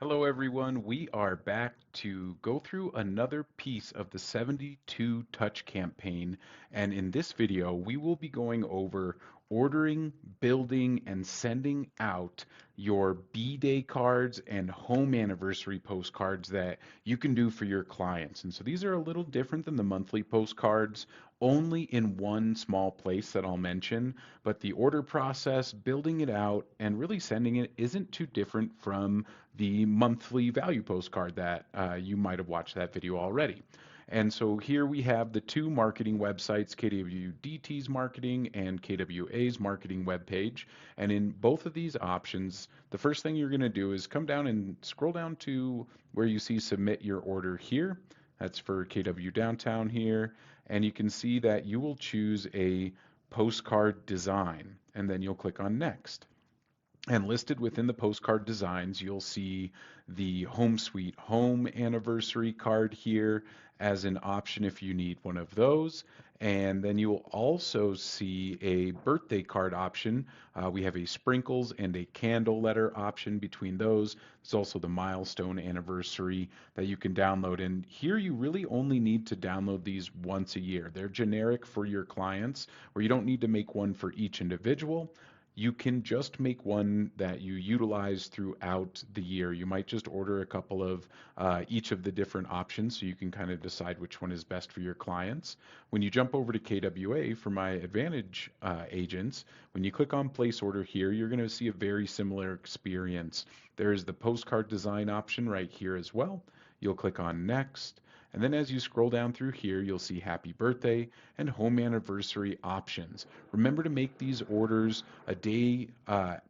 Hello, everyone. We are back to go through another piece of the 72 Touch campaign. And in this video, we will be going over ordering, building, and sending out your B-Day cards and home anniversary postcards that you can do for your clients. And so these are a little different than the monthly postcards, only in one small place that I'll mention. But the order process, building it out, and really sending it isn't too different from the monthly value postcard that you might have watched that video already. And so here we have the two marketing websites, KWDT's marketing and KWA's marketing webpage. And in both of these options, the first thing you're going to do is come down and scroll down to where you see submit your order here. That's for KW Downtown here. And you can see that you will choose a postcard design, and then you'll click on next. And listed within the postcard designs, you'll see the Home Suite Home Anniversary card here as an option if you need one of those. And then you'll also see a birthday card option. We have a sprinkles and a candle letter option between those. There's also the milestone anniversary that you can download. And here you really only need to download these once a year. They're generic for your clients, where you don't need to make one for each individual. You can just make one that you utilize throughout the year. You might just order a couple of each of the different options so you can kind of decide which one is best for your clients. When you jump over to KWA for my Advantage agents, when you click on place order here, you're going to see a very similar experience. There's the postcard design option right here as well. You'll click on next. And then as you scroll down through here, you'll see happy birthday and home anniversary options. Remember to make these orders a day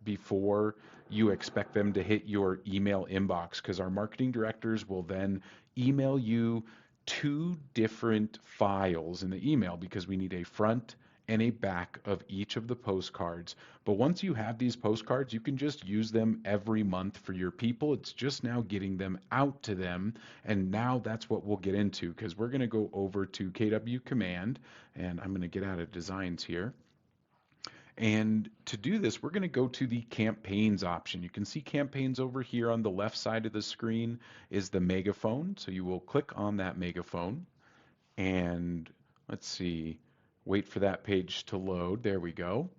before you expect them to hit your email inbox, because our marketing directors will then email you two different files in the email, because we need a front and a back of each of the postcards. But once you have these postcards, you can just use them every month for your people. It's just now getting them out to them. And now that's what we'll get into, because we're going to go over to KW Command, and I'm going to get out of designs here. And to do this, we're going to go to the campaigns option. You can see campaigns over here on the left side of the screen is the megaphone. So you will click on that megaphone, and let's see, wait for that page to load. There we go.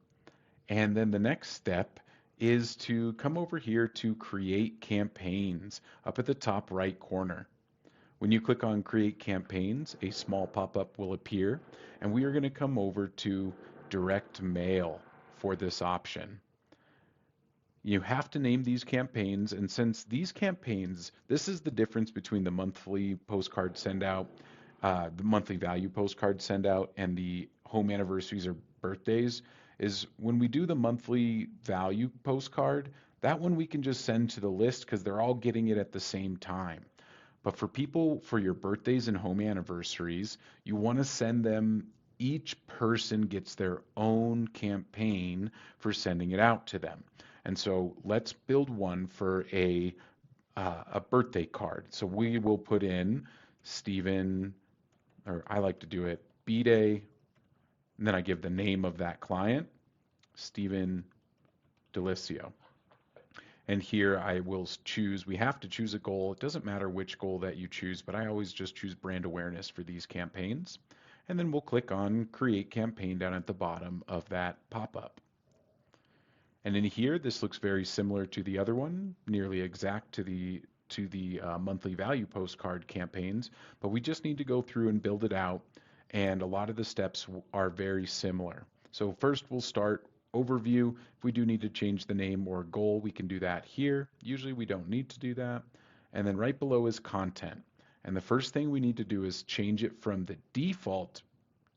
And then the next step is to come over here to create campaigns up at the top right corner. When you click on create campaigns, a small pop-up will appear, and we are going to come over to direct mail for this option. You have to name these campaigns, and since these campaigns, this is the difference between the monthly postcard send out, the monthly value postcard send out, and the home anniversaries or birthdays, is when we do the monthly value postcard, that one we can just send to the list because they're all getting it at the same time. But for people, for your birthdays and home anniversaries, you want to send them, each person gets their own campaign for sending it out to them. And so let's build one for a birthday card. So we will put in Stephen, or I like to do it B-Day, and then I give the name of that client, Stephen Delicio. And here I will choose, we have to choose a goal. It doesn't matter which goal that you choose, but I always just choose brand awareness for these campaigns. And then we'll click on create campaign down at the bottom of that pop-up. And in here, this looks very similar to the other one, nearly exact to the monthly value postcard campaigns, but we just need to go through and build it out. And a lot of the steps are very similar. So first we'll start overview. If we do need to change the name or goal, we can do that here. Usually we don't need to do that. And then right below is content. And the first thing we need to do is change it from the default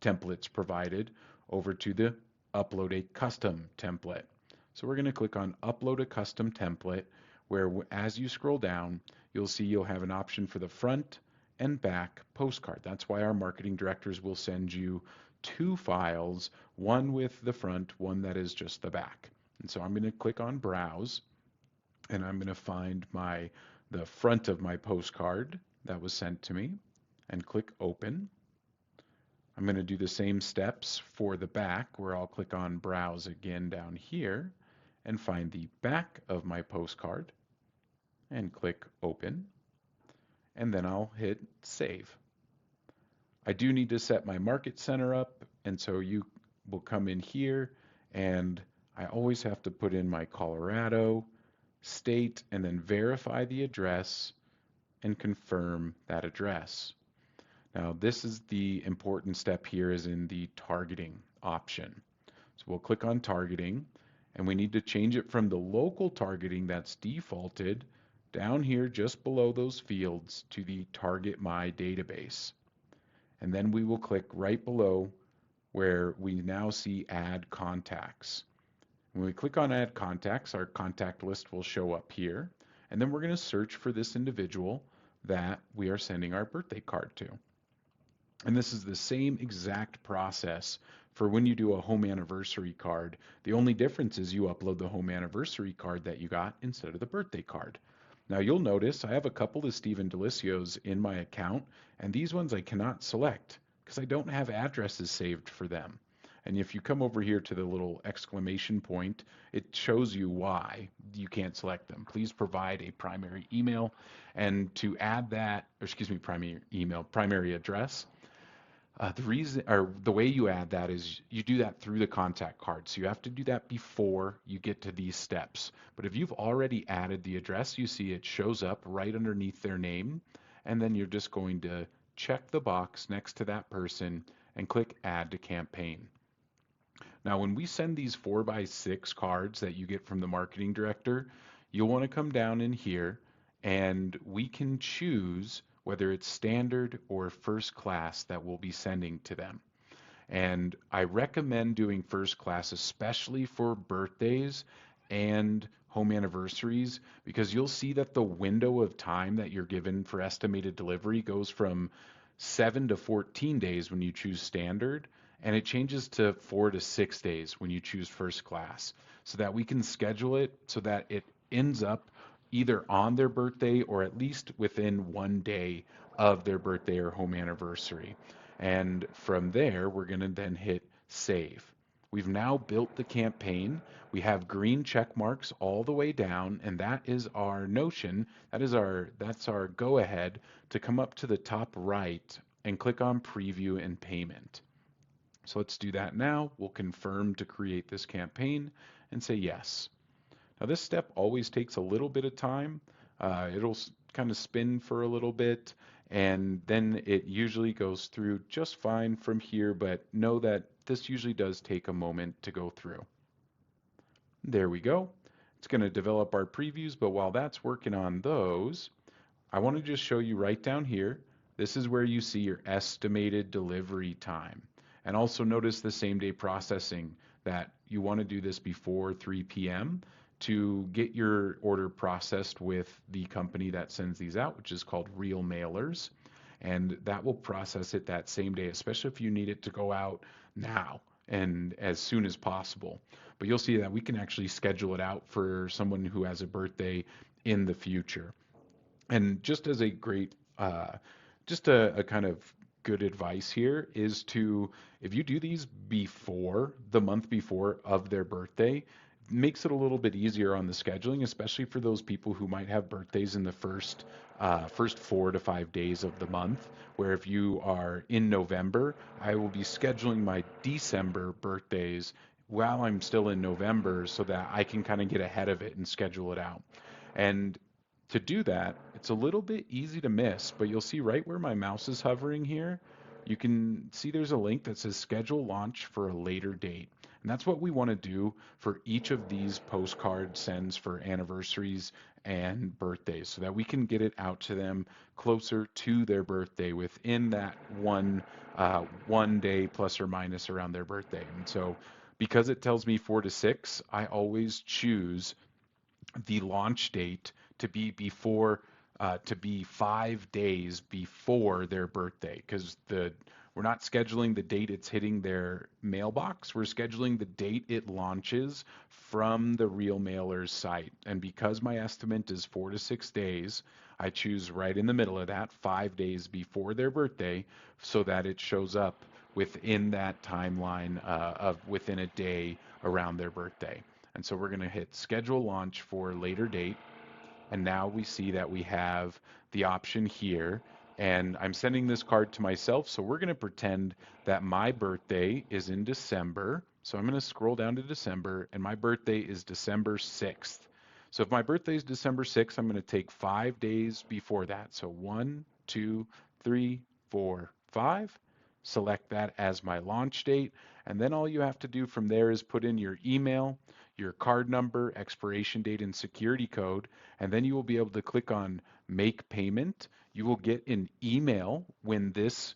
templates provided over to the upload a custom template. So we're going to click on upload a custom template, where as you scroll down, you'll see you'll have an option for the front and back postcard. That's why our marketing directors will send you two files, one with the front, one that is just the back. And so I'm going to click on browse, and I'm going to find the front of my postcard that was sent to me and click open. I'm going to do the same steps for the back, where I'll click on browse again down here and find the back of my postcard and click open, and then I'll hit save. I do need to set my market center up, and so you will come in here, and I always have to put in my Colorado state and then verify the address and confirm that address. Now, this is the important step here is in the targeting option. So we'll click on targeting, and we need to change it from the local targeting that's defaulted down here just below those fields to the target my database. And then we will click right below where we now see add contacts. When we click on add contacts, our contact list will show up here. And then we're going to search for this individual that we are sending our birthday card to. And this is the same exact process for when you do a home anniversary card. The only difference is you upload the home anniversary card that you got instead of the birthday card. Now you'll notice I have a couple of Stephen Delicios in my account, and these ones I cannot select because I don't have addresses saved for them. And if you come over here to the little exclamation point, it shows you why you can't select them. Please provide a primary email, and to add that, or excuse me, primary email, primary address. The reason or the way you add that is you do that through the contact card. So you have to do that before you get to these steps. But if you've already added the address, you see it shows up right underneath their name. And then you're just going to check the box next to that person and click add to campaign. Now, when we send these 4x6 cards that you get from the marketing director, you'll want to come down in here and we can choose whether it's standard or first class that we'll be sending to them. And I recommend doing first class, especially for birthdays and home anniversaries, because you'll see that the window of time that you're given for estimated delivery goes from 7 to 14 days when you choose standard, and it changes to 4 to 6 days when you choose first class, so that we can schedule it so that it ends up either on their birthday or at least within 1 day of their birthday or home anniversary. And from there, we're going to then hit save. We've now built the campaign. We have green check marks all the way down, and that is our notion. That's our go ahead to come up to the top right and click on preview and payment. So let's do that now. We'll confirm to create this campaign and say yes. Now this step always takes a little bit of time. It'll kind of spin for a little bit, and then it usually goes through just fine from here, but know that this usually does take a moment to go through. There we go. It's going to develop our previews, but while that's working on those, I want to just show you right down here. This is where you see your estimated delivery time. And also notice the same day processing, that you want to do this before 3 p.m. to get your order processed with the company that sends these out, which is called Real Mailers. And that will process it that same day, especially if you need it to go out now and as soon as possible. But you'll see that we can actually schedule it out for someone who has a birthday in the future. And just as a great, just a kind of good advice here is to, if you do these before the month before of their birthday, makes it a little bit easier on the scheduling, especially for those people who might have birthdays in the first 4 to 5 days of the month. Where if you are in November, I will be scheduling my December birthdays while I'm still in November so that I can kind of get ahead of it and schedule it out. And to do that, it's a little bit easy to miss, but you'll see right where my mouse is hovering here, you can see there's a link that says schedule launch for a later date. And that's what we want to do for each of these postcard sends for anniversaries and birthdays so that we can get it out to them closer to their birthday within that one day plus or minus around their birthday. And so because it tells me 4 to 6, I always choose the launch date to be before to be 5 days before their birthday, because we're not scheduling the date it's hitting their mailbox. We're scheduling the date it launches from the Real Mailers site. And because my estimate is 4 to 6 days, I choose right in the middle of that, 5 days before their birthday, so that it shows up within that timeline of within a day around their birthday. And so we're going to hit schedule launch for later date. And now we see that we have the option here. And I'm sending this card to myself, so we're going to pretend that my birthday is in December. So I'm going to scroll down to December, and my birthday is December 6th. So if my birthday is December 6th, I'm going to take 5 days before that. So 1, 2, 3, 4, 5. Select that as my launch date. And then all you have to do from there is put in your email, your card number, expiration date, and security code. And then you will be able to click on Make Payment. You will get an email when this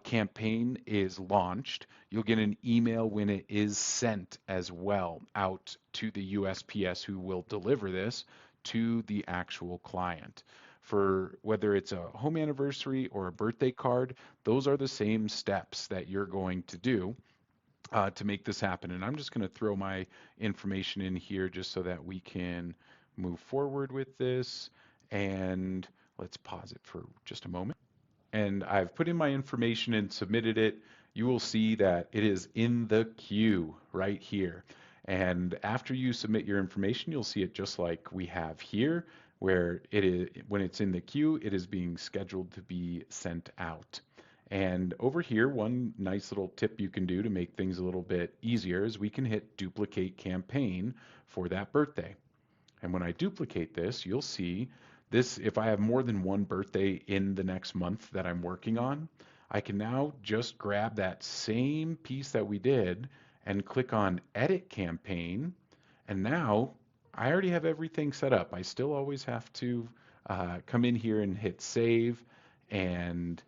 campaign is launched. You'll get an email when it is sent as well out to the USPS who will deliver this to the actual client. For whether it's a home anniversary or a birthday card, those are the same steps that you're going to do to make this happen. And I'm just going to throw my information in here just so that we can move forward with this. And let's pause it for just a moment. And I've put in my information and submitted it. You will see that it is in the queue right here. And after you submit your information, you'll see it just like we have here, where it is when it's in the queue, it is being scheduled to be sent out. And over here, one nice little tip you can do to make things a little bit easier is we can hit duplicate campaign for that birthday. And when I duplicate this, you'll see this, if I have more than one birthday in the next month that I'm working on, I can now just grab that same piece that we did and click on Edit Campaign. And now I already have everything set up. I still always have to come in here and hit Save and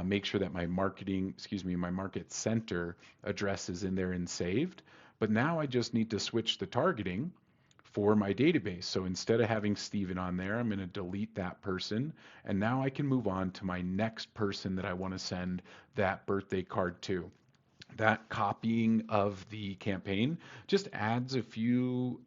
make sure that my Market Center address is in there and saved. But now I just need to switch the targeting for my database. So instead of having Steven on there, I'm going to delete that person. And now I can move on to my next person that I want to send that birthday card to. That copying of the campaign just adds a few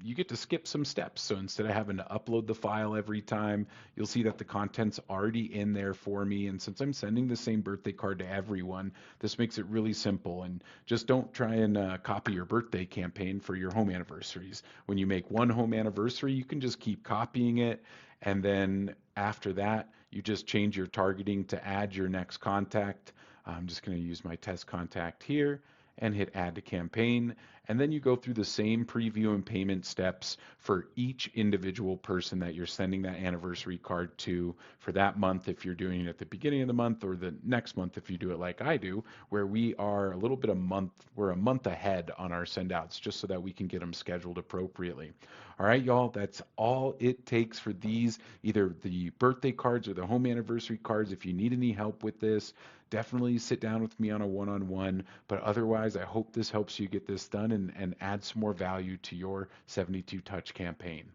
you get to skip some steps. So instead of having to upload the file every time, you'll see that the content's already in there for me. And since I'm sending the same birthday card to everyone, this makes it really simple. And just don't try and copy your birthday campaign for your home anniversaries. When you make one home anniversary, you can just keep copying it. And then after that, you just change your targeting to add your next contact. I'm just going to use my test contact here and hit add to campaign. And then you go through the same preview and payment steps for each individual person that you're sending that anniversary card to for that month if you're doing it at the beginning of the month, or the next month if you do it like I do, where we are a little bit we're a month ahead on our send outs just so that we can get them scheduled appropriately. All right, y'all, that's all it takes for these, either the birthday cards or the home anniversary cards. If you need any help with this, definitely sit down with me on a one-on-one. But otherwise, I hope this helps you get this done and add some more value to your 72 touch campaign.